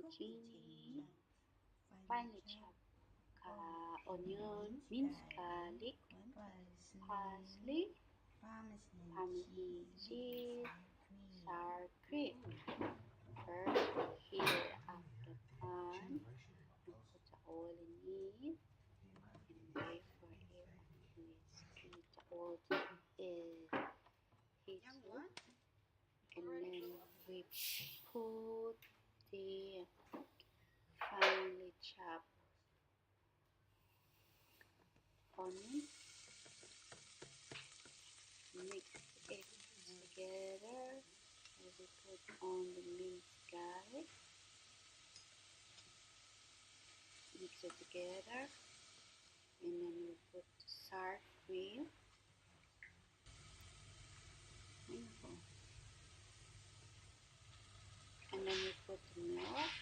zucchini, finely chopped onion, minced garlic, parsley, Parmesan cheese, sour cream. First, heat up the pan and put the oil in it and wait for it until the oil is heated. And then we put the finely chopped onion, mix it together. And we put on the minced garlic, mix it together, and then we put the sour cream. Wonderful. And then we put the milk,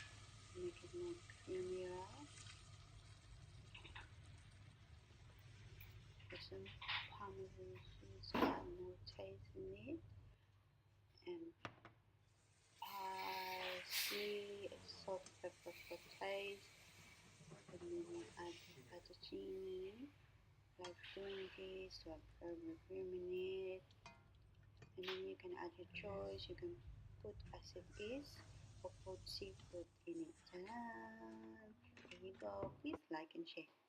make it more creamier. Put some Parmesan cheese, got more taste in it, and parsley, salt, pepper for taste, and then you add the fettuccine, like doing this to absorb the cream in it, and then you can add your choice. You can put as it is or put seafood in it. Ta-da! There you go. Please like and share.